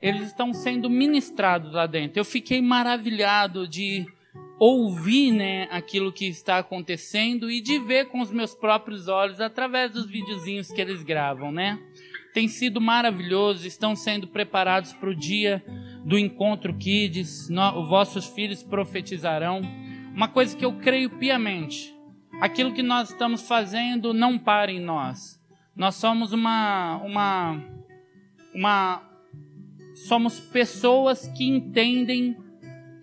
eles estão sendo ministrados lá dentro. Eu fiquei maravilhado de ouvir, né, aquilo que está acontecendo e de ver com os meus próprios olhos através dos videozinhos que eles gravam, né? Tem sido maravilhoso, estão sendo preparados para o dia do Encontro Kids, vossos filhos profetizarão. Uma coisa que eu creio piamente, aquilo que nós estamos fazendo não para em nós. Nós somos somos pessoas que entendem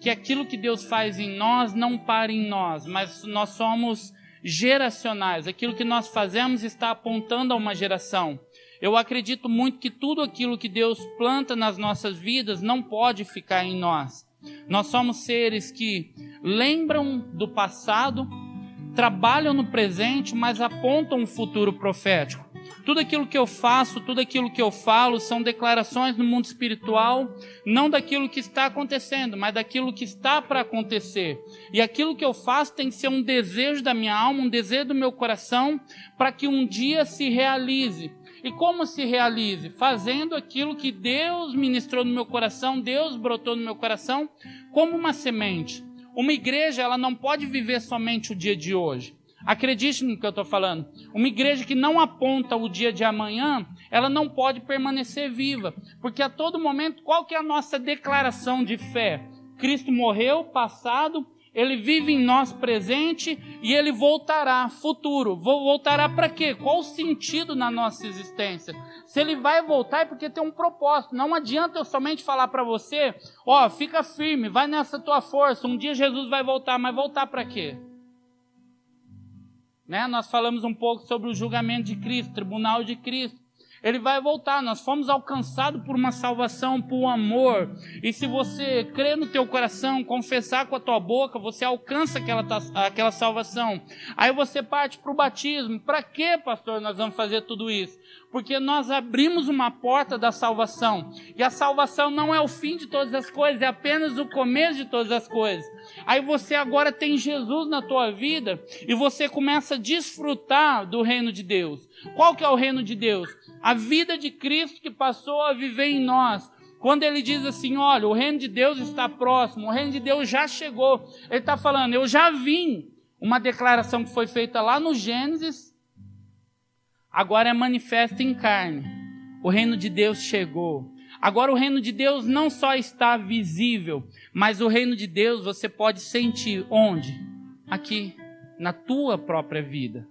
que aquilo que Deus faz em nós não para em nós, mas nós somos geracionais. Aquilo que nós fazemos está apontando a uma geração. Eu acredito muito que tudo aquilo que Deus planta nas nossas vidas não pode ficar em nós. Nós somos seres que lembram do passado, trabalham no presente, mas apontam um futuro profético. Tudo aquilo que eu faço, tudo aquilo que eu falo são declarações no mundo espiritual, não daquilo que está acontecendo, mas daquilo que está para acontecer. E aquilo que eu faço tem que ser um desejo da minha alma, um desejo do meu coração, para que um dia se realize. E como se realize? Fazendo aquilo que Deus ministrou no meu coração, Deus brotou no meu coração, como uma semente. Uma igreja, ela não pode viver somente o dia de hoje. Acredite no que eu estou falando. Uma igreja que não aponta o dia de amanhã, ela não pode permanecer viva. Porque a todo momento, qual que é a nossa declaração de fé? Cristo morreu, passado, Ele vive em nós presente e Ele voltará, futuro. Voltará para quê? Qual o sentido na nossa existência? Se Ele vai voltar é porque tem um propósito. Não adianta eu somente falar para você, ó, fica firme, vai nessa tua força, um dia Jesus vai voltar, mas voltar para quê? Né? Nós falamos um pouco sobre o julgamento de Cristo, tribunal de Cristo. Ele vai voltar, nós fomos alcançados por uma salvação, por um amor. E se você crer no teu coração, confessar com a tua boca, você alcança aquela salvação. Aí você parte para o batismo. Para quê, pastor, nós vamos fazer tudo isso? Porque nós abrimos uma porta da salvação. E a salvação não é o fim de todas as coisas, é apenas o começo de todas as coisas. Aí você agora tem Jesus na tua vida e você começa a desfrutar do reino de Deus. Qual que é o reino de Deus? A vida de Cristo que passou a viver em nós. Quando ele diz assim, olha, o reino de Deus está próximo, o reino de Deus já chegou. Ele está falando, eu já vim. Uma declaração que foi feita lá no Gênesis, agora é manifesta em carne. O reino de Deus chegou. Agora o reino de Deus não só está visível, mas o reino de Deus você pode sentir. Onde? Aqui, na tua própria vida.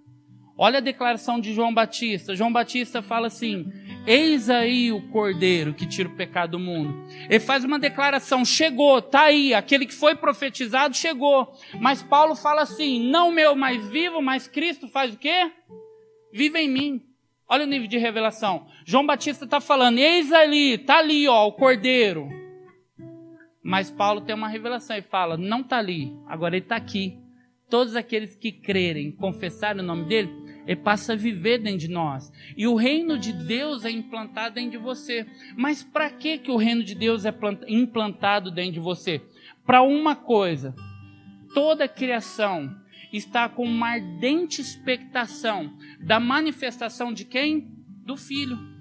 Olha a declaração de João Batista. João Batista fala assim, eis aí o Cordeiro que tira o pecado do mundo. Ele faz uma declaração, chegou, está aí, aquele que foi profetizado chegou. Mas Paulo fala assim, não eu mais vivo, mas Cristo faz o quê? Vive em mim. Olha o nível de revelação. João Batista está falando, eis ali, está ali, ó, o Cordeiro. Mas Paulo tem uma revelação e fala, não está ali, agora ele está aqui. Todos aqueles que crerem, confessarem o nome dele, ele passa a viver dentro de nós. E o reino de Deus é implantado dentro de você. Mas para que o reino de Deus é implantado dentro de você? Para uma coisa, toda a criação está com uma ardente expectação da manifestação de quem? Do Filho.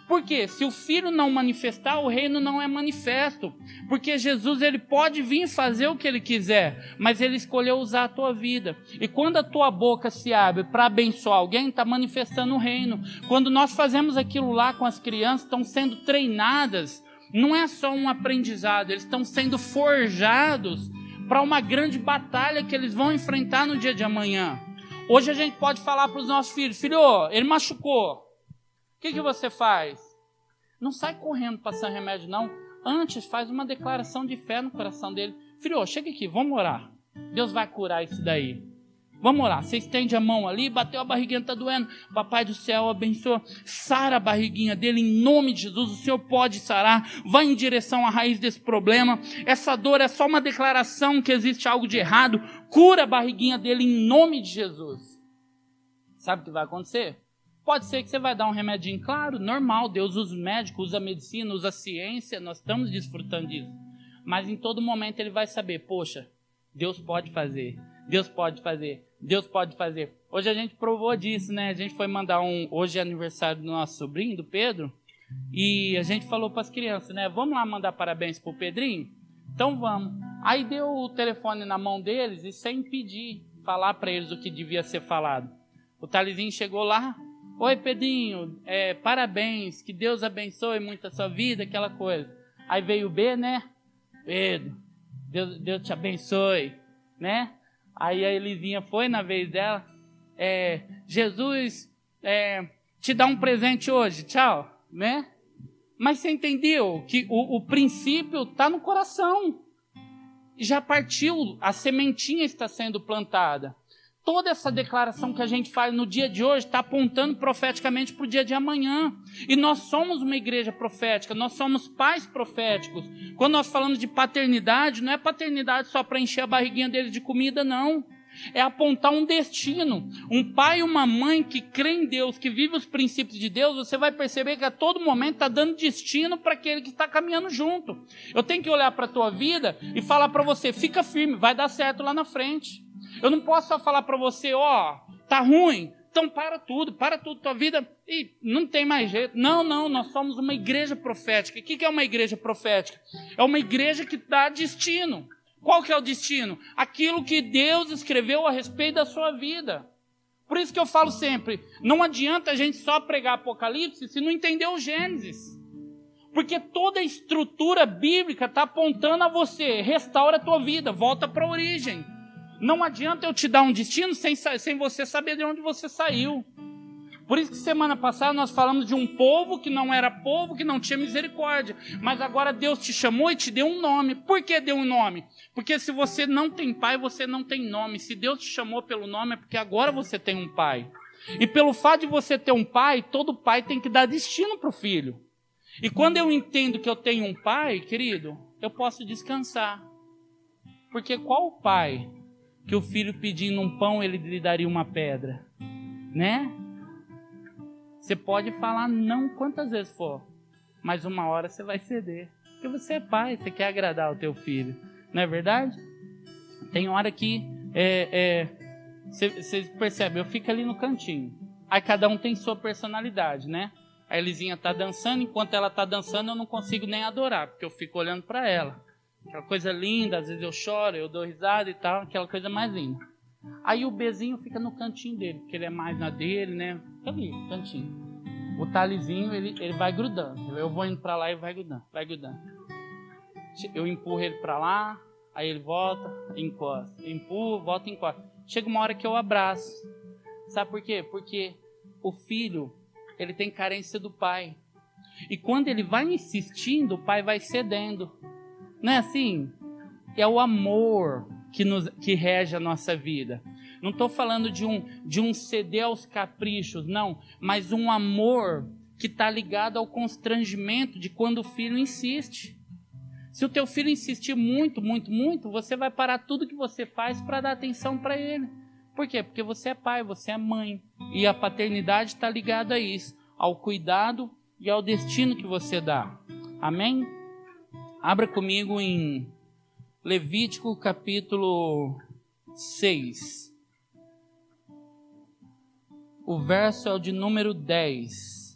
Por quê? Se o Filho não manifestar, o reino não é manifesto. Porque Jesus ele pode vir fazer o que ele quiser, mas ele escolheu usar a tua vida. E quando a tua boca se abre para abençoar alguém, está manifestando o reino. Quando nós fazemos aquilo lá com as crianças, estão sendo treinadas. Não é só um aprendizado, eles estão sendo forjados para uma grande batalha que eles vão enfrentar no dia de amanhã. Hoje a gente pode falar para os nossos filhos, filho, ele machucou. O que você faz? Não sai correndo passando remédio, não. Antes, faz uma declaração de fé no coração dele. Filho, chega aqui, vamos orar. Deus vai curar isso daí. Vamos orar. Você estende a mão ali, bateu a barriguinha, está doendo. Papai do céu, abençoa. Sara a barriguinha dele, em nome de Jesus. O Senhor pode sarar. Vai em direção à raiz desse problema. Essa dor é só uma declaração que existe algo de errado. Cura a barriguinha dele em nome de Jesus. Sabe o que vai acontecer? Pode ser que você vai dar um remedinho, claro, normal, Deus usa o médico, usa a medicina, usa a ciência, nós estamos desfrutando disso. Mas em todo momento ele vai saber, poxa, Deus pode fazer, Deus pode fazer, Deus pode fazer. Hoje a gente provou disso, né? A gente foi mandar hoje é aniversário do nosso sobrinho, do Pedro, E a gente falou para as crianças, né? Vamos lá mandar parabéns pro Pedrinho? Então vamos. Aí deu o telefone na mão deles e sem pedir, falar para eles o que devia ser falado. O Thalesinho chegou lá. Oi, Pedrinho, parabéns, que Deus abençoe muito a sua vida, aquela coisa. Aí veio o B, né? Pedro, Deus te abençoe, né? Aí a Elisinha foi na vez dela. Jesus te dá um presente hoje, tchau, né? Mas você entendeu que o princípio está no coração. Já partiu, a sementinha está sendo plantada. Toda essa declaração que a gente faz no dia de hoje está apontando profeticamente para o dia de amanhã. E nós somos uma igreja profética, nós somos pais proféticos. Quando nós falamos de paternidade, não é paternidade só para encher a barriguinha deles de comida, não. É apontar um destino. Um pai e uma mãe que crê em Deus, que vive os princípios de Deus, você vai perceber que a todo momento está dando destino para aquele que está caminhando junto. Eu tenho que olhar para a tua vida e falar para você, fica firme, vai dar certo lá na frente. Eu não posso só falar para você, tá ruim, então para tudo, tua vida, e não tem mais jeito. Não, nós somos uma igreja profética. O que é uma igreja profética? É uma igreja que dá destino. Qual que é o destino? Aquilo que Deus escreveu a respeito da sua vida. Por isso que eu falo sempre, não adianta a gente só pregar Apocalipse se não entender o Gênesis. Porque toda a estrutura bíblica está apontando a você, restaura a tua vida, volta para a origem. Não adianta eu te dar um destino sem você saber de onde você saiu. Por isso que semana passada nós falamos de um povo que não era povo, que não tinha misericórdia. Mas agora Deus te chamou e te deu um nome. Por que deu um nome? Porque se você não tem pai, você não tem nome. Se Deus te chamou pelo nome, é porque agora você tem um pai. E pelo fato de você ter um pai, todo pai tem que dar destino para o filho. E quando eu entendo que eu tenho um pai, querido, eu posso descansar. Porque qual o pai que o filho pedindo um pão, ele lhe daria uma pedra? Né? Você pode falar não quantas vezes for, mas uma hora você vai ceder. Porque você é pai, você quer agradar o teu filho. Não é verdade? Tem hora que você percebe, eu fico ali no cantinho. Aí cada um tem sua personalidade, né? A Elisinha tá dançando, enquanto ela tá dançando eu não consigo nem adorar, porque eu fico olhando para ela. Aquela coisa linda, às vezes eu choro, eu dou risada e tal, aquela coisa mais linda. Aí o Bezinho fica no cantinho dele, porque ele é mais na dele, né? Fica ali, cantinho. O Thalesinho, ele vai grudando. Eu vou indo para lá e vai grudando. Eu empurro ele para lá, aí ele volta, encosta. Empurro, volta e encosta. Chega uma hora que eu abraço. Sabe por quê? Porque o filho, ele tem carência do pai. E quando ele vai insistindo, o pai vai cedendo. Não é assim? É o amor que rege a nossa vida. Não estou falando de um ceder aos caprichos, não. Mas um amor que está ligado ao constrangimento de quando o filho insiste. Se o teu filho insistir muito, muito, muito, você vai parar tudo que você faz para dar atenção para ele. Por quê? Porque você é pai, você é mãe. E a paternidade está ligada a isso. Ao cuidado e ao destino que você dá. Amém? Abra comigo em Levítico capítulo 6. O verso é o de número 10.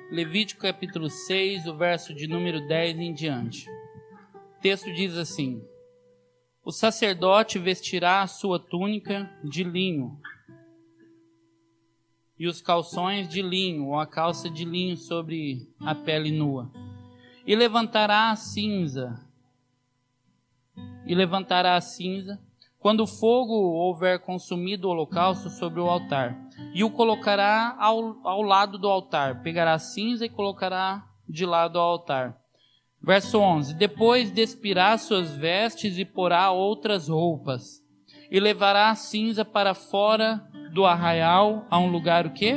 Levítico capítulo 6, o verso de número 10 em diante. O texto diz assim: o sacerdote vestirá a sua túnica de linho e os calções de linho, ou a calça de linho sobre a pele nua, e levantará a cinza quando o fogo houver consumido o holocausto sobre o altar, e o colocará ao lado do altar. Pegará a cinza e colocará de lado ao altar. Verso 11. Depois despirá suas vestes e porá outras roupas. E levará a cinza para fora do arraial, a um lugar o quê?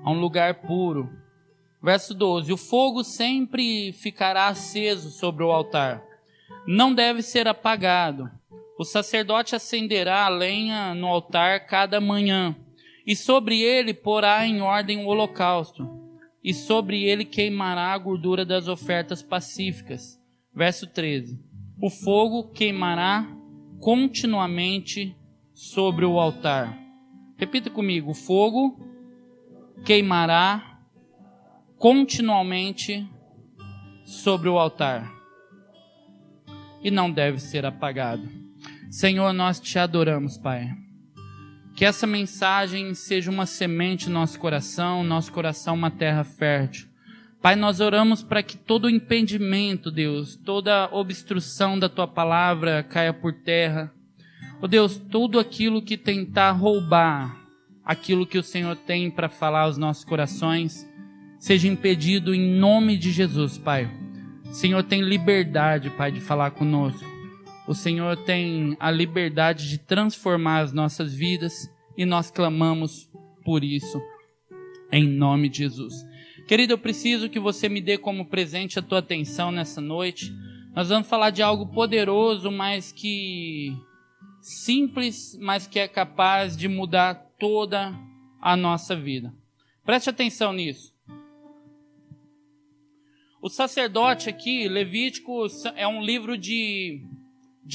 A um lugar puro. Verso 12. O fogo sempre ficará aceso sobre o altar. Não deve ser apagado. O sacerdote acenderá a lenha no altar cada manhã, e sobre ele porá em ordem o holocausto, e sobre ele queimará a gordura das ofertas pacíficas. Verso 13. O fogo queimará continuamente sobre o altar. Repita comigo: o fogo queimará continuamente sobre o altar e não deve ser apagado. Senhor, nós te adoramos, Pai. Que essa mensagem seja uma semente no nosso coração uma terra fértil. Pai, nós oramos para que todo impedimento, Deus, toda obstrução da Tua palavra caia por terra. Oh Deus, tudo aquilo que tentar roubar aquilo que o Senhor tem para falar aos nossos corações, seja impedido em nome de Jesus, Pai. O Senhor tem liberdade, Pai, de falar conosco. O Senhor tem a liberdade de transformar as nossas vidas e nós clamamos por isso, em nome de Jesus. Querido, eu preciso que você me dê como presente a tua atenção nessa noite. Nós vamos falar de algo poderoso, mas que simples, mas que é capaz de mudar toda a nossa vida. Preste atenção nisso. O sacerdote aqui, Levítico, é um livro de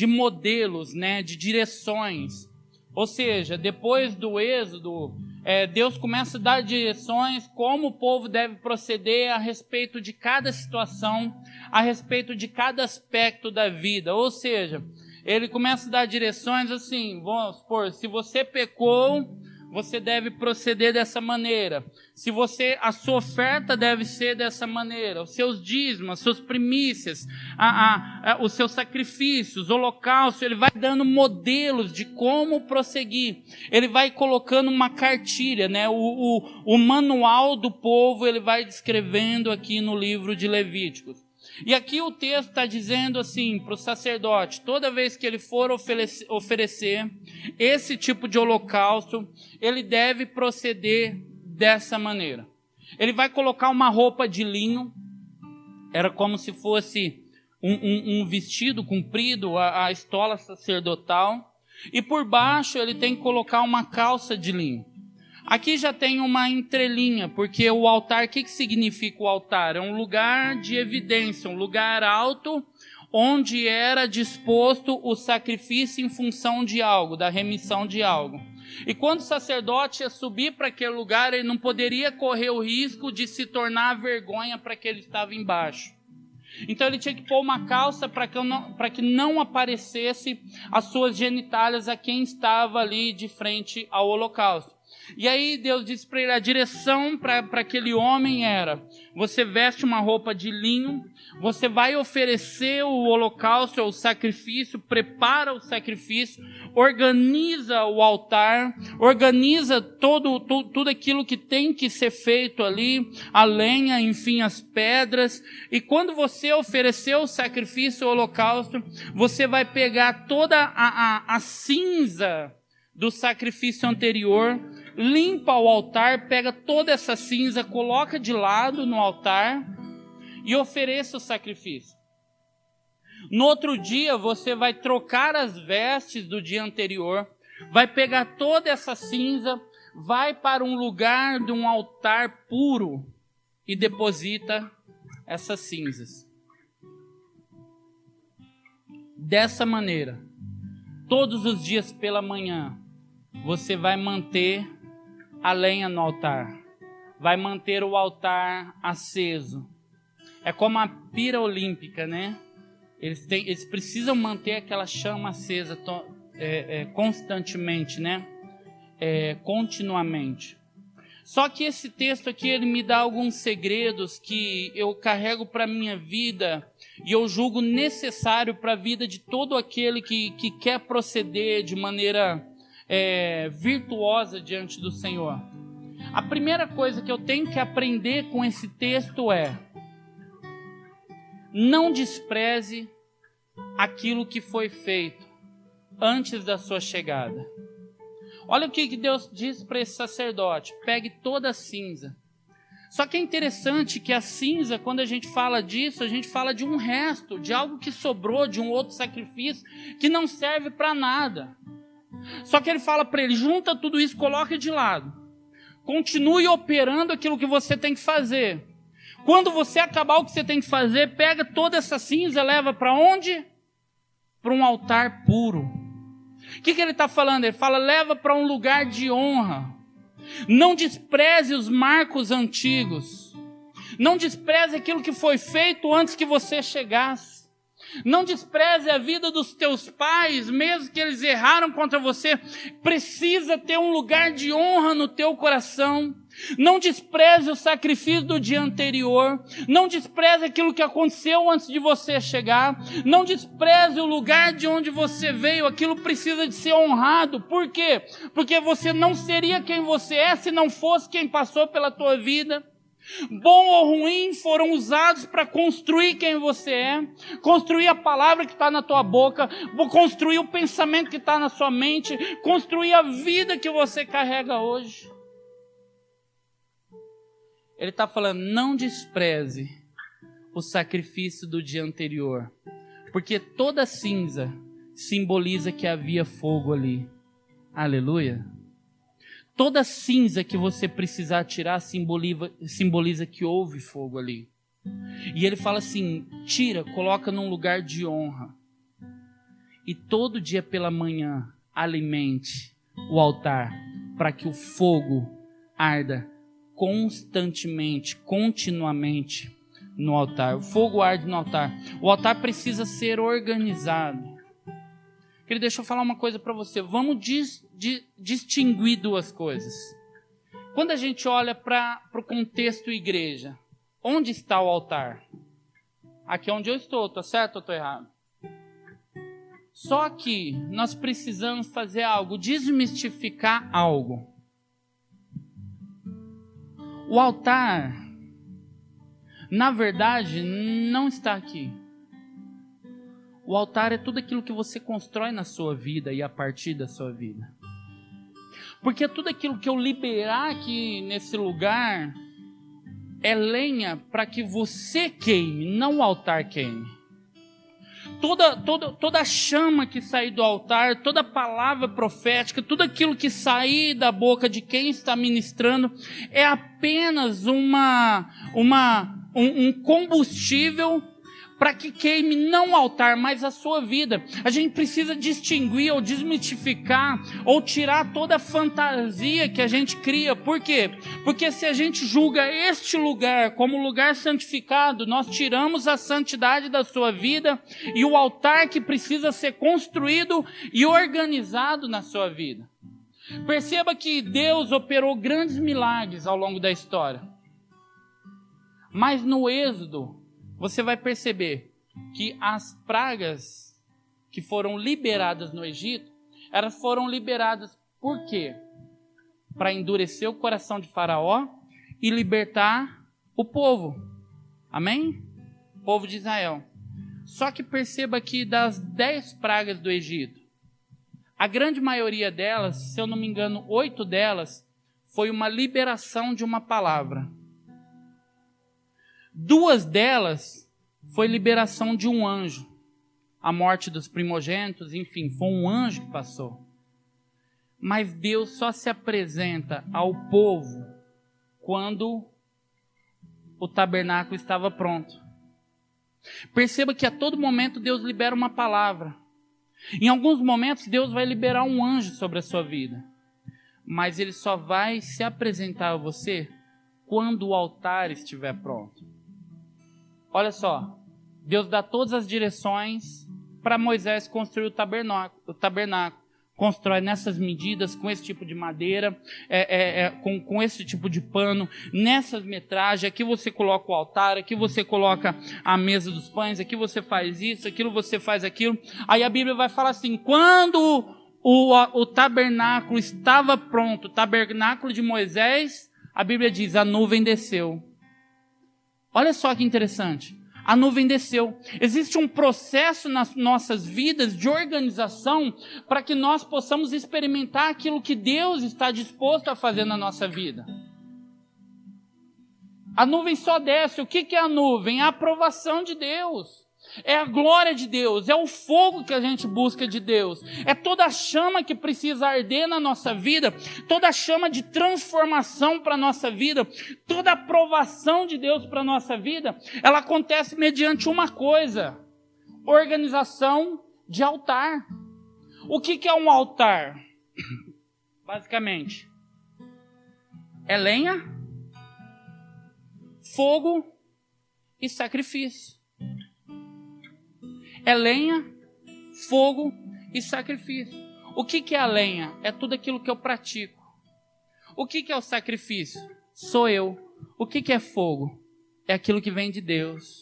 modelos, né, de direções. Ou seja, depois do Êxodo, Deus começa a dar direções como o povo deve proceder a respeito de cada situação, a respeito de cada aspecto da vida. Ou seja, ele começa a dar direções assim, vamos supor, se você pecou, você deve proceder dessa maneira. A sua oferta deve ser dessa maneira. Os seus dízimos, as suas primícias, os seus sacrifícios, o holocausto, ele vai dando modelos de como prosseguir. Ele vai colocando uma cartilha, né? O manual do povo, ele vai descrevendo aqui no livro de Levíticos. E aqui o texto está dizendo assim para o sacerdote, toda vez que ele for oferecer esse tipo de holocausto, ele deve proceder dessa maneira. Ele vai colocar uma roupa de linho, era como se fosse um vestido comprido, a estola sacerdotal, e por baixo ele tem que colocar uma calça de linho. Aqui já tem uma entrelinha, porque o altar, o que significa o altar? É um lugar de evidência, um lugar alto, onde era disposto o sacrifício em função de algo, da remissão de algo. E quando o sacerdote ia subir para aquele lugar, ele não poderia correr o risco de se tornar vergonha para que ele estava embaixo. Então ele tinha que pôr uma calça para que não aparecesse as suas genitálias a quem estava ali de frente ao holocausto. E aí Deus disse para ele, a direção para aquele homem era, você veste uma roupa de linho, você vai oferecer o holocausto, o sacrifício, prepara o sacrifício, organiza o altar, organiza tudo aquilo que tem que ser feito ali, a lenha, enfim, as pedras, e quando você oferecer o sacrifício, o holocausto, você vai pegar toda a cinza do sacrifício anterior, limpa o altar, pega toda essa cinza, coloca de lado no altar e ofereça o sacrifício. No outro dia você vai trocar as vestes do dia anterior, vai pegar toda essa cinza, vai para um lugar de um altar puro e deposita essas cinzas. Dessa maneira, todos os dias pela manhã, você vai manter a lenha no altar, vai manter o altar aceso. É como a pira olímpica, né? Eles precisam manter aquela chama acesa constantemente, né? Continuamente. Só que esse texto aqui, ele me dá alguns segredos que eu carrego para a minha vida e eu julgo necessário para a vida de todo aquele que quer proceder de maneira virtuosa diante do Senhor. A primeira coisa que eu tenho que aprender com esse texto é: não despreze aquilo que foi feito antes da sua chegada. Olha o que Deus diz para esse sacerdote: pegue toda a cinza. Só que é interessante que a cinza, quando a gente fala disso, a gente fala de um resto, de algo que sobrou, de um outro sacrifício, que não serve para nada. Só que ele fala para ele, junta tudo isso, coloca de lado. Continue operando aquilo que você tem que fazer. Quando você acabar o que você tem que fazer, pega toda essa cinza, leva para onde? Para um altar puro. O que ele está falando? Ele fala, leva para um lugar de honra. Não despreze os marcos antigos. Não despreze aquilo que foi feito antes que você chegasse. Não despreze a vida dos teus pais, mesmo que eles erraram contra você. Precisa ter um lugar de honra no teu coração. Não despreze o sacrifício do dia anterior. Não despreze aquilo que aconteceu antes de você chegar. Não despreze o lugar de onde você veio. Aquilo precisa de ser honrado. Por quê? Porque você não seria quem você é se não fosse quem passou pela tua vida. Bom ou ruim foram usados para construir quem você é, construir a palavra que está na tua boca, construir o pensamento que está na sua mente, construir a vida que você carrega hoje. Ele está falando, não despreze o sacrifício do dia anterior, porque toda cinza simboliza que havia fogo ali. Aleluia. Toda cinza que você precisar tirar simboliza que houve fogo ali. E ele fala assim, tira, coloca num lugar de honra. E todo dia pela manhã, alimente o altar, para que o fogo arda constantemente, continuamente no altar. O fogo arde no altar. O altar precisa ser organizado. Querido, deixa eu falar uma coisa para você. Vamos distinguir duas coisas. Quando a gente olha para o contexto igreja, onde está o altar? Aqui é onde eu estou, estou certo ou estou errado? Só que nós precisamos fazer algo, desmistificar algo. O altar, na verdade, não está aqui. O altar é tudo aquilo que você constrói na sua vida e a partir da sua vida. Porque tudo aquilo que eu liberar aqui nesse lugar é lenha para que você queime, não o altar queime. Toda a chama que sair do altar, toda palavra profética, tudo aquilo que sair da boca de quem está ministrando é apenas um combustível para que queime não o altar, mas a sua vida. A gente precisa distinguir ou desmitificar ou tirar toda a fantasia que a gente cria. Por quê? Porque se a gente julga este lugar como lugar santificado, nós tiramos a santidade da sua vida e o altar que precisa ser construído e organizado na sua vida. Perceba que Deus operou grandes milagres ao longo da história. Mas no Êxodo, você vai perceber que as pragas que foram liberadas no Egito, elas foram liberadas por quê? Para endurecer o coração de Faraó e libertar o povo. Amém? O povo de Israel. Só que perceba que das 10 pragas do Egito, a grande maioria delas, se eu não me engano, 8 delas, foi uma liberação de uma palavra. 2 delas foi liberação de um anjo. A morte dos primogênitos, enfim, foi um anjo que passou. Mas Deus só se apresenta ao povo quando o tabernáculo estava pronto. Perceba que a todo momento Deus libera uma palavra. Em alguns momentos Deus vai liberar um anjo sobre a sua vida. Mas Ele só vai se apresentar a você quando o altar estiver pronto. Olha só, Deus dá todas as direções para Moisés construir o tabernáculo. Constrói nessas medidas, com esse tipo de madeira, com esse tipo de pano, nessas metragens. Aqui você coloca o altar, aqui você coloca a mesa dos pães, aqui você faz isso, aquilo você faz aquilo. Aí a Bíblia vai falar assim, quando o tabernáculo estava pronto, o tabernáculo de Moisés, a Bíblia diz, a nuvem desceu. Olha só que interessante. A nuvem desceu. Existe um processo nas nossas vidas de organização para que nós possamos experimentar aquilo que Deus está disposto a fazer na nossa vida. A nuvem só desce. O que é a nuvem? É a aprovação de Deus. É a glória de Deus, é o fogo que a gente busca de Deus, é toda a chama que precisa arder na nossa vida, toda a chama de transformação para a nossa vida, toda a aprovação de Deus para a nossa vida, ela acontece mediante uma coisa: organização de altar. O que é um altar? Basicamente, é lenha, fogo e sacrifício. É lenha, fogo e sacrifício. O que é a lenha? É tudo aquilo que eu pratico. O que é o sacrifício? Sou eu. O que é fogo? É aquilo que vem de Deus.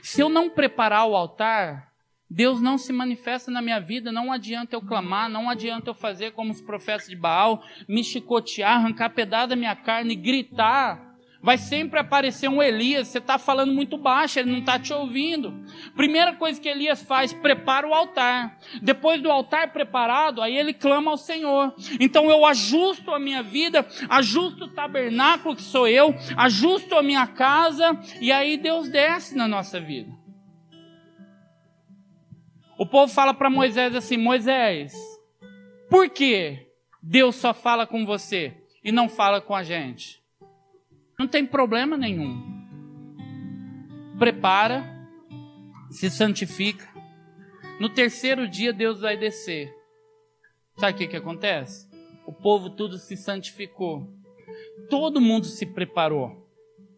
Se eu não preparar o altar, Deus não se manifesta na minha vida. Não adianta eu clamar, não adianta eu fazer como os profetas de Baal, me chicotear, arrancar pedaço da minha carne, gritar. Vai sempre aparecer um Elias, você está falando muito baixo, ele não está te ouvindo. Primeira coisa que Elias faz, prepara o altar. Depois do altar preparado, aí ele clama ao Senhor. Então eu ajusto a minha vida, ajusto o tabernáculo que sou eu, ajusto a minha casa, e aí Deus desce na nossa vida. O povo fala para Moisés assim: Moisés, por que Deus só fala com você e não fala com a gente? Não tem problema nenhum. Prepara, se santifica. No terceiro dia Deus vai descer. Sabe o que acontece? O povo tudo se santificou. Todo mundo se preparou.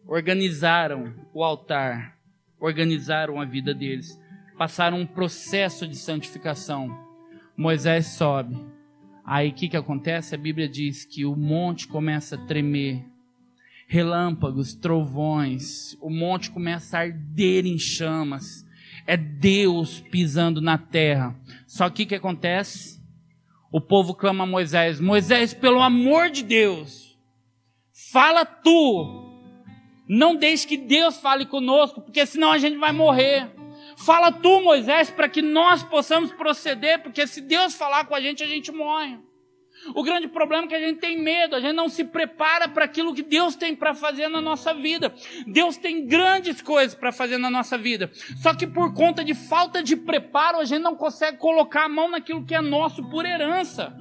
Organizaram o altar. Organizaram a vida deles. Passaram um processo de santificação. Moisés sobe. Aí o que acontece? A Bíblia diz que o monte começa a tremer. Relâmpagos, trovões, o monte começa a arder em chamas. É Deus pisando na terra. Só que o que acontece? O povo clama a Moisés: Moisés, pelo amor de Deus, fala tu. Não deixe que Deus fale conosco, porque senão a gente vai morrer. Fala tu, Moisés, para que nós possamos proceder, porque se Deus falar com a gente morre. O grande problema é que a gente tem medo, a gente não se prepara para aquilo que Deus tem para fazer na nossa vida. Deus tem grandes coisas para fazer na nossa vida. Só que por conta de falta de preparo, a gente não consegue colocar a mão naquilo que é nosso por herança.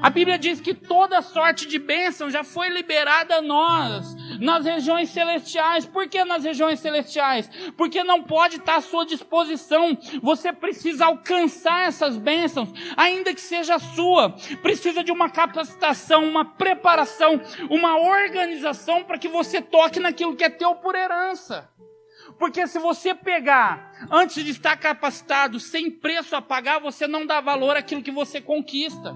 A Bíblia diz que toda sorte de bênção já foi liberada a nós, nas regiões celestiais. Por que nas regiões celestiais? Porque não pode estar à sua disposição. Você precisa alcançar essas bênçãos, ainda que seja sua. Precisa de uma capacitação, uma preparação, uma organização para que você toque naquilo que é teu por herança. Porque se você pegar, antes de estar capacitado, sem preço a pagar, você não dá valor àquilo que você conquista.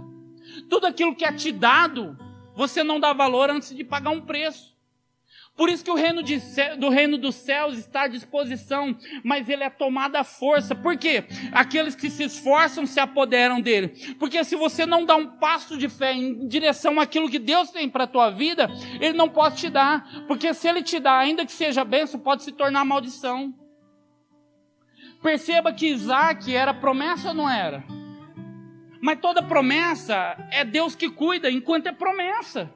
Tudo aquilo que é te dado, você não dá valor antes de pagar um preço. Por isso que o reino dos céus está à disposição, mas ele é tomado à força. Por quê? Aqueles que se esforçam se apoderam dele. Porque se você não dá um passo de fé em direção àquilo que Deus tem para a tua vida, ele não pode te dar. Porque se ele te dá, ainda que seja bênção, pode se tornar maldição. Perceba que Isaac era promessa ou não era? Mas toda promessa é Deus que cuida enquanto é promessa.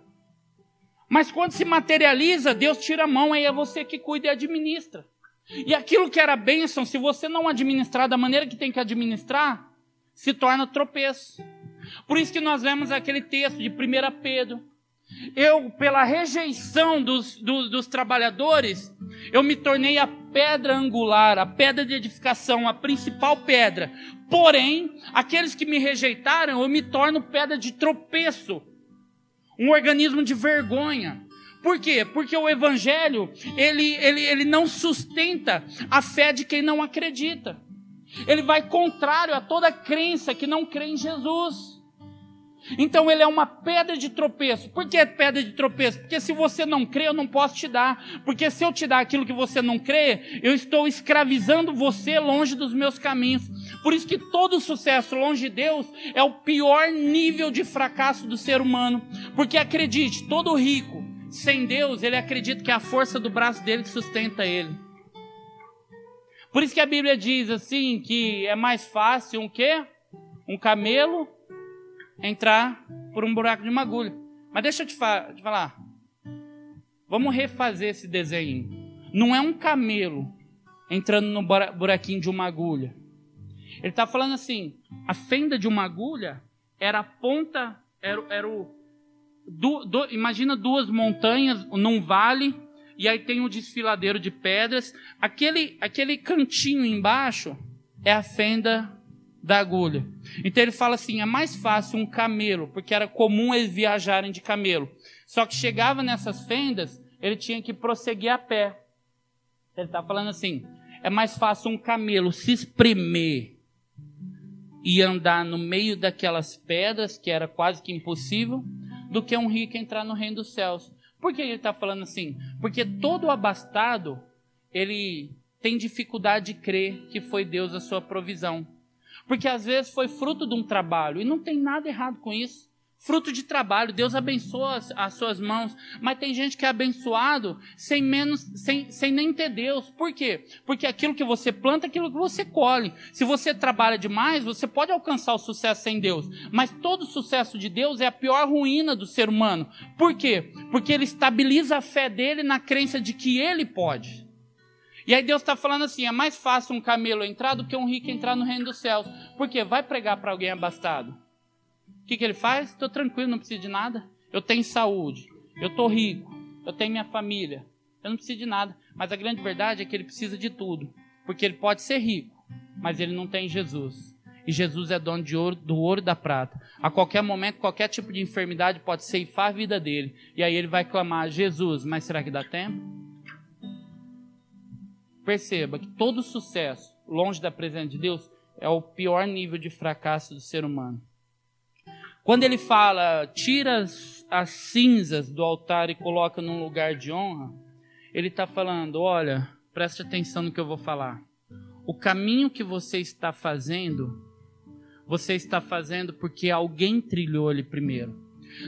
Mas quando se materializa, Deus tira a mão, aí é você que cuida e administra. E aquilo que era bênção, se você não administrar da maneira que tem que administrar, se torna tropeço. Por isso que nós vemos aquele texto de 1 Pedro. Eu, pela rejeição dos trabalhadores, eu me tornei a pedra angular, a pedra de edificação, a principal pedra. Porém, aqueles que me rejeitaram, eu me torno pedra de tropeço, um organismo de vergonha. Por quê? Porque o evangelho, ele não sustenta a fé de quem não acredita. Ele vai contrário a toda crença que não crê em Jesus. Então ele é uma pedra de tropeço. Por que pedra de tropeço? Porque se você não crê, eu não posso te dar. Porque se eu te dar aquilo que você não crê, eu estou escravizando você longe dos meus caminhos. Por isso que todo sucesso longe de Deus é o pior nível de fracasso do ser humano. Porque acredite, todo rico, sem Deus, ele acredita que é a força do braço dele que sustenta ele. Por isso que a Bíblia diz assim, que é mais fácil um quê? Um camelo entrar por um buraco de uma agulha. Mas deixa eu te falar. Vamos refazer esse desenho. Não é um camelo entrando no buraquinho de uma agulha. Ele está falando assim, a fenda de uma agulha era a ponta, imagina duas montanhas num vale, e aí tem um desfiladeiro de pedras. Aquele cantinho embaixo é a fenda da agulha. Então ele fala assim, é mais fácil um camelo, porque era comum eles viajarem de camelo. Só que chegava nessas fendas, ele tinha que prosseguir a pé. Ele está falando assim, é mais fácil um camelo se espremer e andar no meio daquelas pedras, que era quase que impossível, do que um rico entrar no reino dos céus. Por que ele está falando assim? Porque todo abastado, ele tem dificuldade de crer que foi Deus a sua provisão. Porque às vezes foi fruto de um trabalho, e não tem nada errado com isso. Fruto de trabalho, Deus abençoa as suas mãos, mas tem gente que é abençoado sem nem ter Deus. Por quê? Porque aquilo que você planta é aquilo que você colhe. Se você trabalha demais, você pode alcançar o sucesso sem Deus, mas todo sucesso de Deus é a pior ruína do ser humano. Por quê? Porque ele estabiliza a fé dele na crença de que ele pode. E aí Deus está falando assim, é mais fácil um camelo entrar do que um rico entrar no reino dos céus. Por quê? Vai pregar para alguém abastado. O que ele faz? Estou tranquilo, não preciso de nada. Eu tenho saúde, eu estou rico, eu tenho minha família, eu não preciso de nada. Mas a grande verdade é que ele precisa de tudo. Porque ele pode ser rico, mas ele não tem Jesus. E Jesus é dono do ouro e da prata. A qualquer momento, qualquer tipo de enfermidade pode ceifar a vida dele. E aí ele vai clamar, Jesus, mas será que dá tempo? Perceba que todo sucesso, longe da presença de Deus, é o pior nível de fracasso do ser humano. Quando ele fala, tira as cinzas do altar e coloca num lugar de honra, ele está falando, olha, preste atenção no que eu vou falar. O caminho que você está fazendo porque alguém trilhou ele primeiro.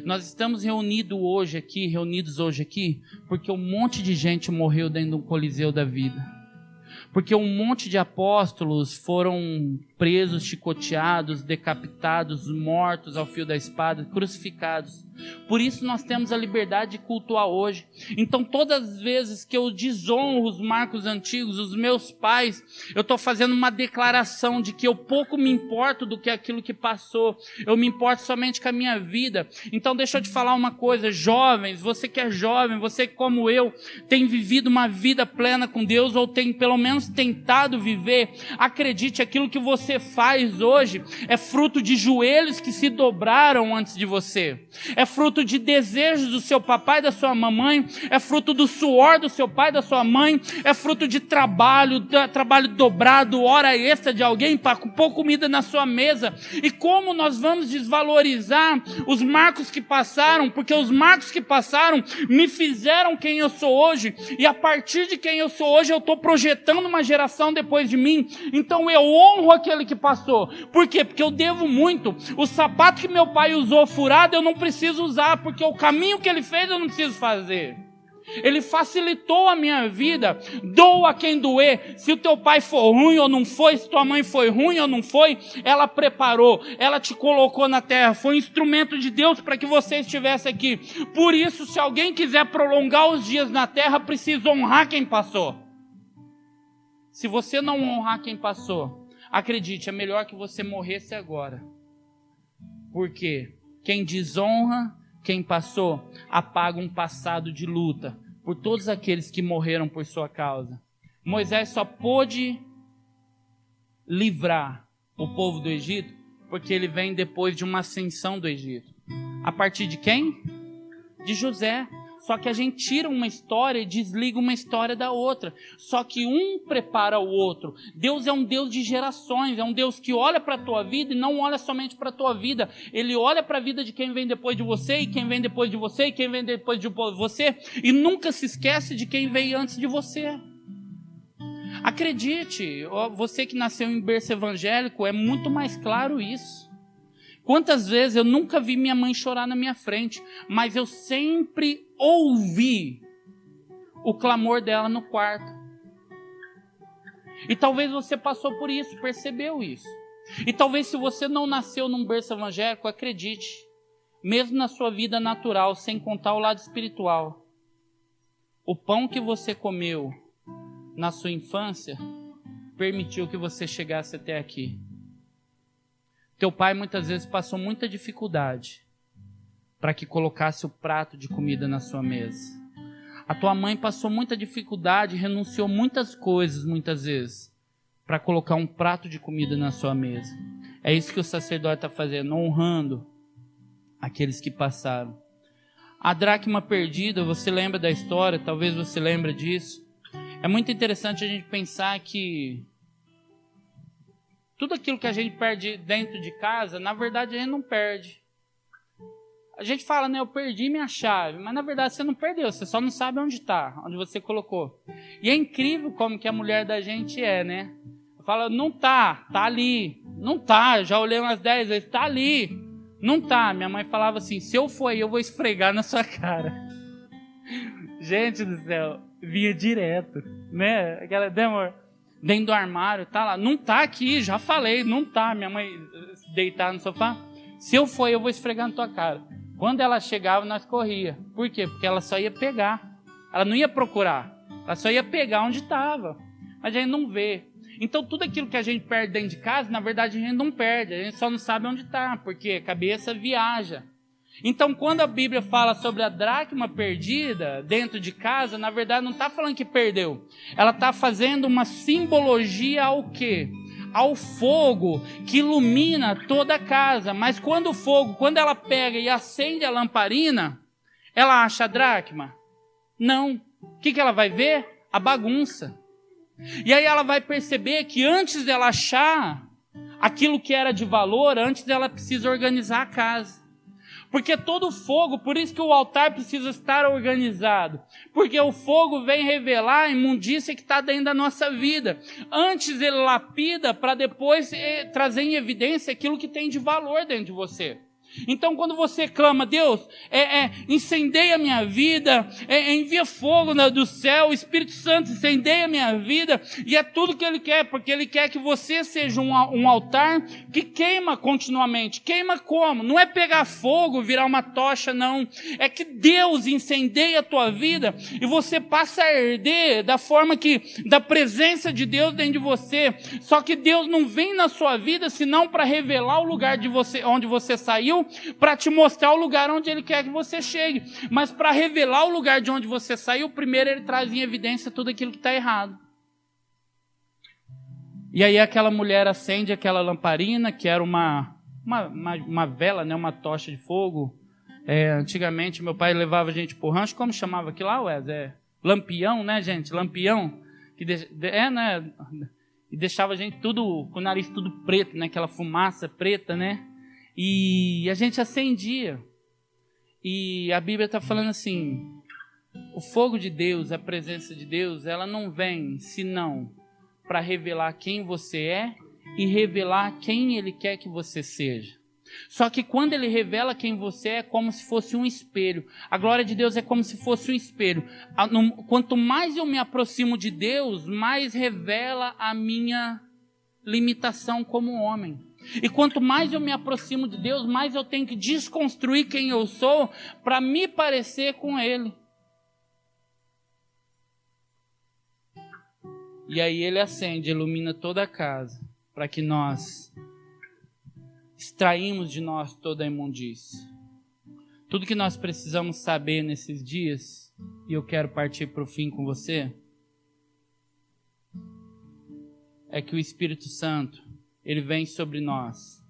Nós estamos reunidos hoje aqui, porque um monte de gente morreu dentro de um coliseu da vida. Porque um monte de apóstolos foram presos, chicoteados, decapitados, mortos ao fio da espada, crucificados. Por isso nós temos a liberdade de cultuar hoje. Então todas as vezes que eu desonro os marcos antigos, os meus pais, eu estou fazendo uma declaração de que eu pouco me importo do que aquilo que passou. Eu me importo somente com a minha vida. Então deixa eu te falar uma coisa, jovens, você que é jovem, você que como eu, tem vivido uma vida plena com Deus, ou tem pelo menos tentado viver, acredite, aquilo que você faz hoje é fruto de joelhos que se dobraram antes de você. É fruto de desejos do seu papai e da sua mamãe, é fruto do suor do seu pai e da sua mãe, é fruto de trabalho dobrado, hora extra de alguém para pôr comida na sua mesa. E como nós vamos desvalorizar os marcos que passaram? Porque os marcos que passaram me fizeram quem eu sou hoje, e a partir de quem eu sou hoje eu estou projetando uma geração depois de mim. Então eu honro aquele que passou. Por quê? Porque eu devo muito. O sapato que meu pai usou furado eu não preciso usar, porque o caminho que ele fez eu não preciso fazer. Ele facilitou a minha vida. Doa a quem doer. Se o teu pai for ruim ou não foi, se tua mãe foi ruim ou não foi, ela preparou, ela te colocou na terra, foi um instrumento de Deus para que você estivesse aqui. Por isso, se alguém quiser prolongar os dias na terra, precisa honrar quem passou. Se você não honrar quem passou, acredite, é melhor que você morresse agora. Porque quem desonra quem passou, apaga um passado de luta por todos aqueles que morreram por sua causa. Moisés só pôde livrar o povo do Egito porque ele vem depois de uma ascensão do Egito. A partir de quem? De José. Só que a gente tira uma história e desliga uma história da outra. Só que um prepara o outro. Deus é um Deus de gerações. É um Deus que olha para a tua vida e não olha somente para a tua vida. Ele olha para a vida de quem vem depois de você, e quem vem depois de você, e quem vem depois de você. E nunca se esquece de quem veio antes de você. Acredite, você que nasceu em berço evangélico, é muito mais claro isso. Quantas vezes eu nunca vi minha mãe chorar na minha frente, mas eu sempre ouvi o clamor dela no quarto. E talvez você passou por isso, percebeu isso. E talvez se você não nasceu num berço evangélico, acredite, mesmo na sua vida natural, sem contar o lado espiritual, o pão que você comeu na sua infância permitiu que você chegasse até aqui. Teu pai muitas vezes passou muita dificuldade para que colocasse o prato de comida na sua mesa. A tua mãe passou muita dificuldade, renunciou muitas coisas muitas vezes para colocar um prato de comida na sua mesa. É isso que o sacerdote está fazendo, honrando aqueles que passaram. A dracma perdida, você lembra da história? Talvez você lembre disso. É muito interessante a gente pensar que tudo aquilo que a gente perde dentro de casa, na verdade a gente não perde. A gente fala, né, eu perdi minha chave, mas na verdade você não perdeu, você só não sabe onde está, onde você colocou. E é incrível como que a mulher da gente é, né? Fala, não tá ali, não tá, eu já olhei umas 10 vezes, tá ali, não tá. Minha mãe falava assim, se eu for aí, eu vou esfregar na sua cara. Gente do céu, vinha direto, né? Aquela, amor, dentro do armário, tá lá, não tá aqui, já falei, não tá. Minha mãe deitar no sofá, se eu for aí, eu vou esfregar na tua cara. Quando ela chegava, nós corria. Por quê? Porque ela só ia pegar. Ela não ia procurar. Ela só ia pegar onde estava. Mas a gente não vê. Então, tudo aquilo que a gente perde dentro de casa, na verdade, a gente não perde. A gente só não sabe onde está, porque a cabeça viaja. Então, quando a Bíblia fala sobre a dracma perdida dentro de casa, na verdade, não está falando que perdeu. Ela está fazendo uma simbologia ao quê? Ao fogo que ilumina toda a casa. Mas quando o fogo, quando ela pega e acende a lamparina, ela acha a dracma? Não. O que ela vai ver? A bagunça. E aí ela vai perceber que antes dela achar aquilo que era de valor, antes dela precisa organizar a casa. Porque todo fogo, por isso que o altar precisa estar organizado. Porque o fogo vem revelar a imundícia que está dentro da nossa vida. Antes ele lapida para depois trazer em evidência aquilo que tem de valor dentro de você. Então, quando você clama, Deus, incendeia a minha vida, envia fogo do céu, o Espírito Santo incendeia a minha vida, e é tudo que Ele quer, porque Ele quer que você seja um altar que queima continuamente. Queima como? Não é pegar fogo, virar uma tocha, não. É que Deus incendeia a tua vida, e você passa a herder da forma que, da presença de Deus dentro de você. Só que Deus não vem na sua vida, senão para revelar o lugar de você, onde você saiu, para te mostrar o lugar onde Ele quer que você chegue. Mas para revelar o lugar de onde você saiu, primeiro Ele traz em evidência tudo aquilo que está errado. E aí aquela mulher acende aquela lamparina, que era uma vela, né, uma tocha de fogo. Antigamente meu pai levava a gente para o rancho, como chamava aquilo lá, Wes? Lampião, né, gente? Lampião. Né? E deixava a gente tudo, com o nariz tudo preto, né? Aquela fumaça preta, né? E a gente acendia. E a Bíblia está falando assim, o fogo de Deus, a presença de Deus, ela não vem senão para revelar quem você é e revelar quem Ele quer que você seja. Só que quando Ele revela quem você é como se fosse um espelho. A glória de Deus é como se fosse um espelho. Quanto mais eu me aproximo de Deus, mais revela a minha limitação como homem. E quanto mais eu me aproximo de Deus, mais eu tenho que desconstruir quem eu sou para me parecer com Ele. E aí Ele acende, ilumina toda a casa, para que nós extraímos de nós toda a imundície. Tudo que nós precisamos saber nesses dias, e eu quero partir para o fim com você, é que o Espírito Santo, Ele vem sobre nós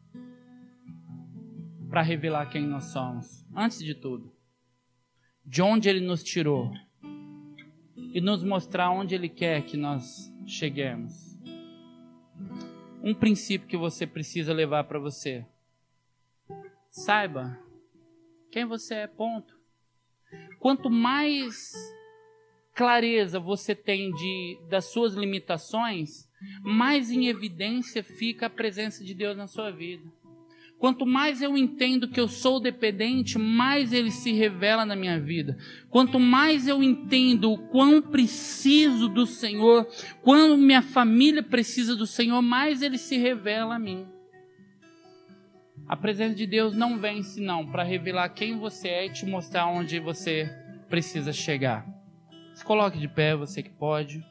para revelar quem nós somos. Antes de tudo, de onde Ele nos tirou e nos mostrar onde Ele quer que nós cheguemos. Um princípio que você precisa levar para você: saiba quem você é, ponto. Quanto mais clareza você tem das suas limitações, mais em evidência fica a presença de Deus na sua vida. Quanto mais eu entendo que eu sou dependente, mais Ele se revela na minha vida. Quanto mais eu entendo o quão preciso do Senhor, quando minha família precisa do Senhor, mais Ele se revela a mim. A presença de Deus não vem senão para revelar quem você é e te mostrar onde você precisa chegar. Se coloque de pé, você que pode.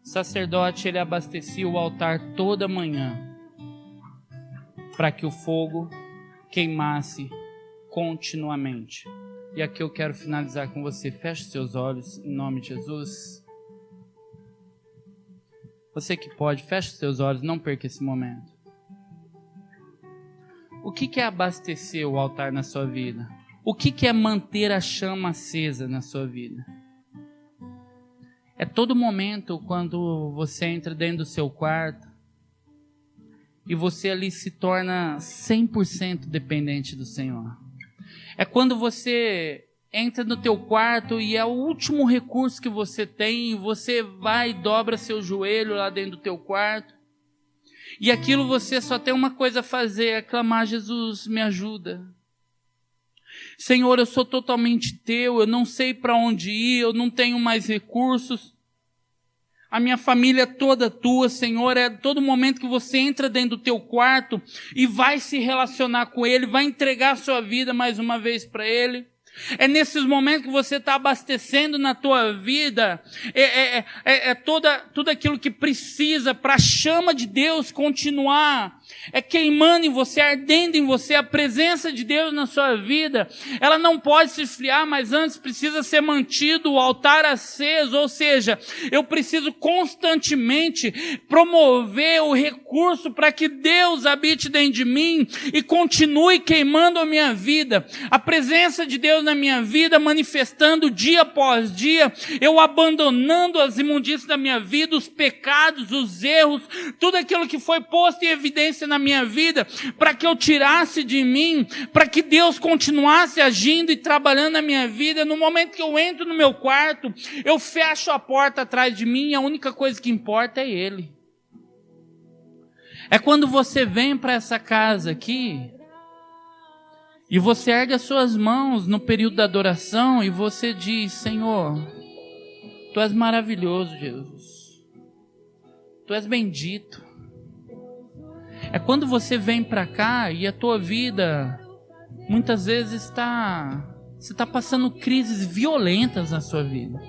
O sacerdote, ele abastecia o altar toda manhã para que o fogo queimasse continuamente. E aqui eu quero finalizar com você. Feche seus olhos em nome de Jesus. Você que pode, feche seus olhos, não perca esse momento. O que é abastecer o altar na sua vida? O que é manter a chama acesa na sua vida? É todo momento quando você entra dentro do seu quarto e você ali se torna 100% dependente do Senhor. É quando você entra no teu quarto e é o último recurso que você tem, e você vai e dobra seu joelho lá dentro do teu quarto. E aquilo você só tem uma coisa a fazer, é clamar: Jesus, me ajuda. Senhor, eu sou totalmente teu, eu não sei para onde ir, eu não tenho mais recursos. A minha família é toda tua, Senhor. É todo momento que você entra dentro do teu quarto e vai se relacionar com Ele, vai entregar a sua vida mais uma vez para Ele. É nesses momentos que você está abastecendo na tua vida, tudo aquilo que precisa para a chama de Deus continuar, queimando em você, ardendo em você. A presença de Deus na sua vida, ela não pode se esfriar, mas antes precisa ser mantido o altar aceso. Ou seja, eu preciso constantemente promover o recurso para que Deus habite dentro de mim e continue queimando a minha vida. A presença de Deus na minha vida, manifestando dia após dia, eu abandonando as imundícias da minha vida, os pecados, os erros, tudo aquilo que foi posto em evidência na minha vida, para que eu tirasse de mim, para que Deus continuasse agindo e trabalhando na minha vida. No momento que eu entro no meu quarto, eu fecho a porta atrás de mim e a única coisa que importa é Ele. É quando você vem para essa casa aqui, e você ergue as suas mãos no período da adoração e você diz: Senhor, Tu és maravilhoso, Jesus. Tu és bendito. É quando você vem para cá e a tua vida, muitas vezes você está passando crises violentas na sua vida.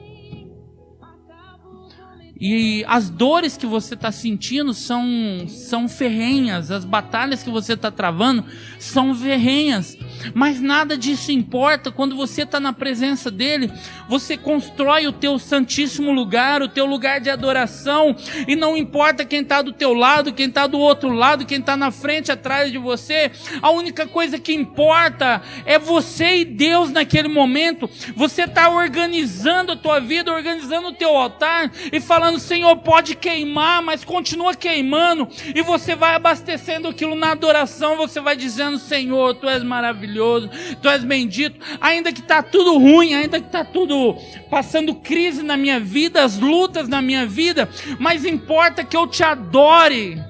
E as dores que você está sentindo são ferrenhas, as batalhas que você está travando são ferrenhas, mas nada disso importa. Quando você está na presença dEle, você constrói o teu santíssimo lugar, o teu lugar de adoração, e não importa quem está do teu lado, quem está do outro lado, quem está na frente, atrás de você. A única coisa que importa é você e Deus naquele momento. Você está organizando a tua vida, organizando o teu altar e falando: Senhor, pode queimar, mas continua queimando. E você vai abastecendo aquilo na adoração. Você vai dizendo: Senhor, Tu és maravilhoso, Tu és bendito. Ainda que está tudo ruim, ainda que está tudo passando crise na minha vida, as lutas na minha vida, mas importa que eu Te adore.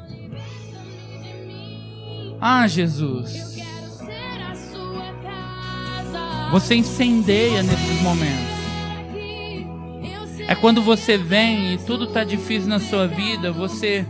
Ah, Jesus, você incendeia nesses momentos. É quando você vem e tudo está difícil na sua vida, você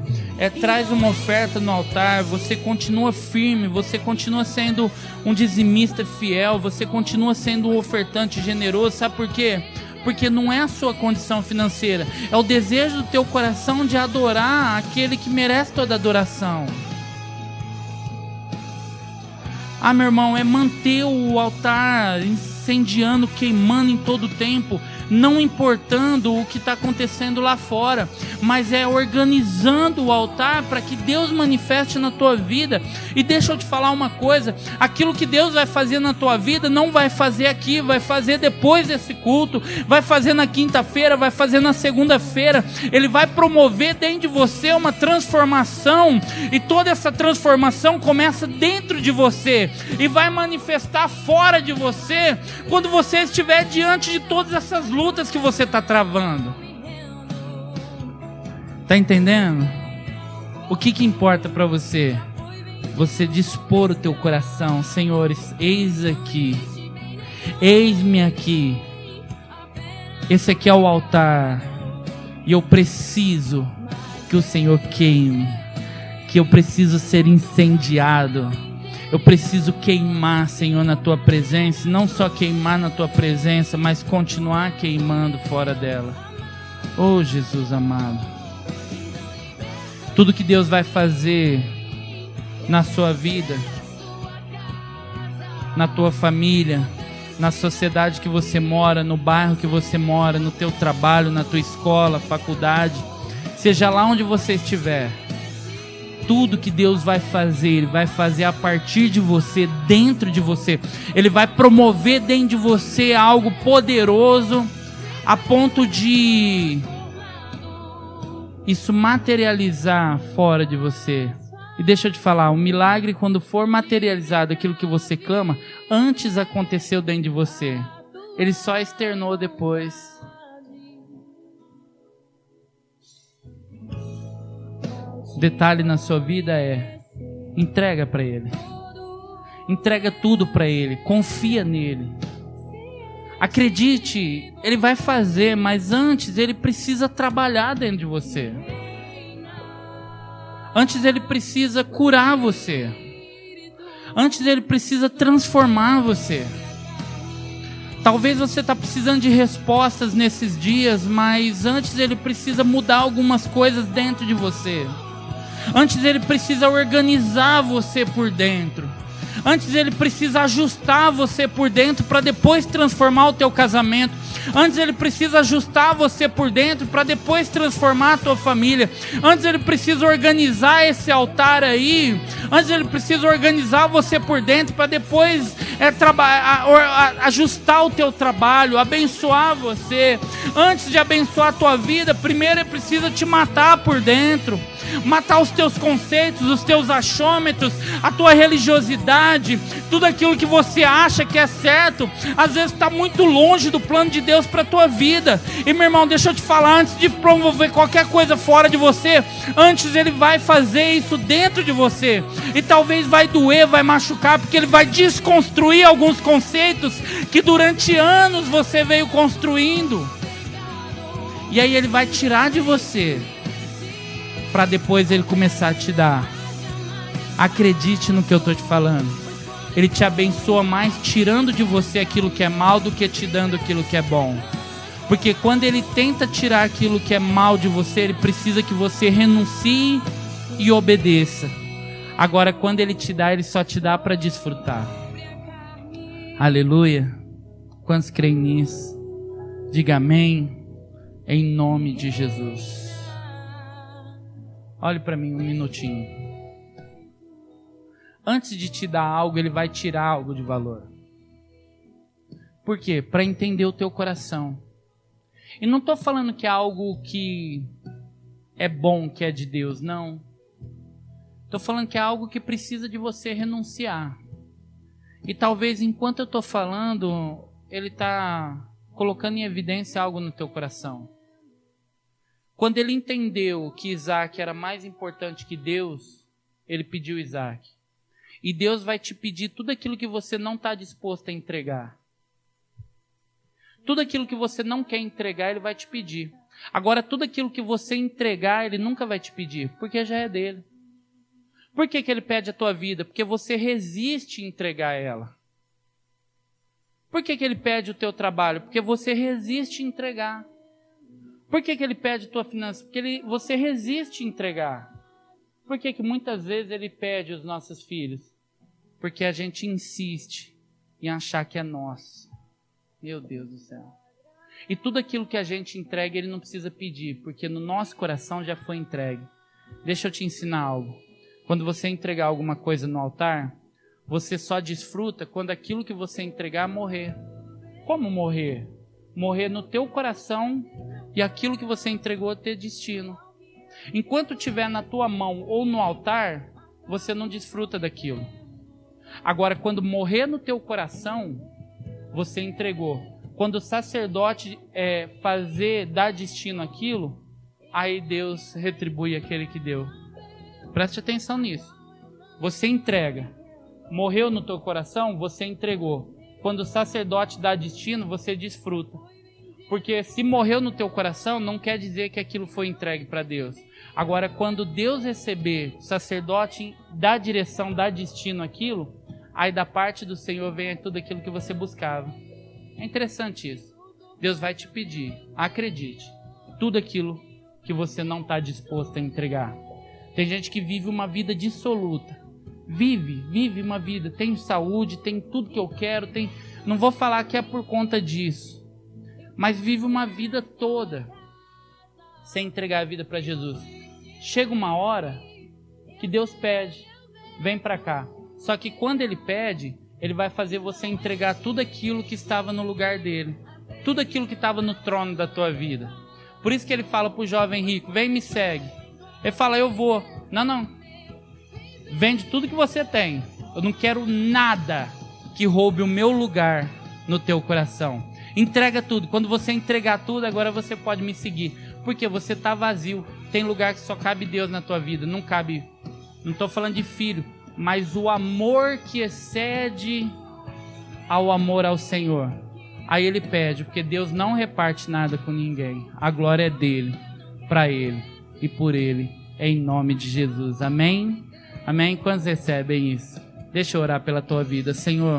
traz uma oferta no altar, você continua firme, você continua sendo um dizimista fiel, você continua sendo um ofertante generoso. Sabe por quê? Porque não é a sua condição financeira, é o desejo do teu coração de adorar aquele que merece toda adoração. Ah, meu irmão, é manter o altar incendiando, queimando em todo o tempo, não importando o que está acontecendo lá fora, mas é organizando o altar para que Deus manifeste na tua vida. E deixa eu te falar uma coisa: aquilo que Deus vai fazer na tua vida, não vai fazer aqui, vai fazer depois desse culto, vai fazer na quinta-feira, vai fazer na segunda-feira. Ele vai promover dentro de você uma transformação, e toda essa transformação começa dentro de você e vai manifestar fora de você quando você estiver diante de todas essas lutas que você está travando. Está entendendo? O que importa para você? Você dispor o teu coração: Senhores, eis aqui, eis-me aqui. Esse aqui é o altar. E eu preciso que o Senhor queime, que eu preciso ser incendiado. Eu preciso queimar, Senhor, na Tua presença. Não só queimar na Tua presença, mas continuar queimando fora dela. Oh, Jesus amado. Tudo que Deus vai fazer na sua vida, na tua família, na sociedade que você mora, no bairro que você mora, no teu trabalho, na tua escola, faculdade, seja lá onde você estiver, tudo que Deus vai fazer, Ele vai fazer a partir de você, dentro de você. Ele vai promover dentro de você algo poderoso, a ponto de isso materializar fora de você. E deixa eu te falar, o milagre, quando for materializado aquilo que você clama, antes aconteceu dentro de você. Ele só externou depois. Detalhe na sua vida é: entrega para Ele. Entrega tudo para Ele. Confia nele. Acredite, Ele vai fazer, mas antes Ele precisa trabalhar dentro de você. Antes Ele precisa curar você. Antes Ele precisa transformar você. Talvez você está precisando de respostas nesses dias, mas antes Ele precisa mudar algumas coisas dentro de você. Antes Ele precisa organizar você por dentro. Antes Ele precisa ajustar você por dentro para depois transformar o teu casamento. Antes Ele precisa ajustar você por dentro para depois transformar a tua família. Antes Ele precisa organizar esse altar aí. Antes Ele precisa organizar você por dentro para depois ajustar o teu trabalho, abençoar você. Antes de abençoar a tua vida, primeiro Ele precisa te matar por dentro. Matar os teus conceitos, os teus achômetros, a tua religiosidade, tudo aquilo que você acha que é certo, às vezes está muito longe do plano de Deus para a tua vida. E meu irmão, deixa eu te falar, antes de promover qualquer coisa fora de você, antes Ele vai fazer isso dentro de você. E talvez vai doer, vai machucar, porque Ele vai desconstruir alguns conceitos que durante anos você veio construindo. E aí Ele vai tirar de você, para depois Ele começar a te dar. Acredite no que eu estou te falando. Ele te abençoa mais tirando de você aquilo que é mal do que te dando aquilo que é bom. Porque quando Ele tenta tirar aquilo que é mal de você, Ele precisa que você renuncie e obedeça. Agora, quando Ele te dá, Ele só te dá para desfrutar. Aleluia. Quantos creem nisso? Diga amém, em nome de Jesus. Olhe para mim um minutinho. Antes de te dar algo, Ele vai tirar algo de valor. Por quê? Para entender o teu coração. E não estou falando que é algo que é bom, que é de Deus, não. Estou falando que é algo que precisa de você renunciar. E talvez enquanto eu estou falando, Ele está colocando em evidência algo no teu coração. Quando Ele entendeu que Isaac era mais importante que Deus, Ele pediu Isaac. E Deus vai te pedir tudo aquilo que você não está disposto a entregar. Tudo aquilo que você não quer entregar, Ele vai te pedir. Agora, tudo aquilo que você entregar, Ele nunca vai te pedir, porque já é dele. Por que Ele pede a tua vida? Porque você resiste em entregar ela. Por que Ele pede o teu trabalho? Porque você resiste em entregar. Por que Ele pede tua finança? Porque você resiste a entregar. Por que muitas vezes Ele pede os nossos filhos? Porque a gente insiste em achar que é nosso. Meu Deus do céu. E tudo aquilo que a gente entrega, Ele não precisa pedir, porque no nosso coração já foi entregue. Deixa eu te ensinar algo. Quando você entregar alguma coisa no altar, você só desfruta quando aquilo que você entregar morrer. Como morrer? Morrer no teu coração e aquilo que você entregou ter destino. Enquanto estiver na tua mão ou no altar, você não desfruta daquilo. Agora, quando morrer no teu coração, você entregou. Quando o sacerdote dar destino àquilo, aí Deus retribui aquele que deu. Preste atenção nisso. Você entrega. Morreu no teu coração, você entregou. Quando o sacerdote dá destino, você desfruta. Porque se morreu no teu coração, não quer dizer que aquilo foi entregue para Deus. Agora, quando Deus receber, o sacerdote dá direção, dá destino àquilo, aí da parte do Senhor vem tudo aquilo que você buscava. É interessante isso. Deus vai te pedir, acredite, tudo aquilo que você não está disposto a entregar. Tem gente que vive uma vida dissoluta. Vive uma vida. Tenho saúde, tenho tudo que eu quero. Não vou falar que é por conta disso. Mas vive uma vida toda sem entregar a vida para Jesus. Chega uma hora que Deus pede, vem para cá. Só que quando Ele pede, Ele vai fazer você entregar tudo aquilo que estava no lugar dele. Tudo aquilo que estava no trono da tua vida. Por isso que Ele fala para o jovem rico, vem e me segue. Ele fala, eu vou. Não. Vende tudo que você tem. Eu não quero nada que roube o meu lugar no teu coração. Entrega tudo. Quando você entregar tudo, agora você pode me seguir. Porque você está vazio. Tem lugar que só cabe Deus na tua vida. Não cabe. Não estou falando de filho. Mas o amor que excede ao amor ao Senhor. Aí Ele pede. Porque Deus não reparte nada com ninguém. A glória é dele. Para Ele. E por Ele. Em nome de Jesus. Amém? Amém? Quantos recebem isso? Deixa eu orar pela tua vida. Senhor.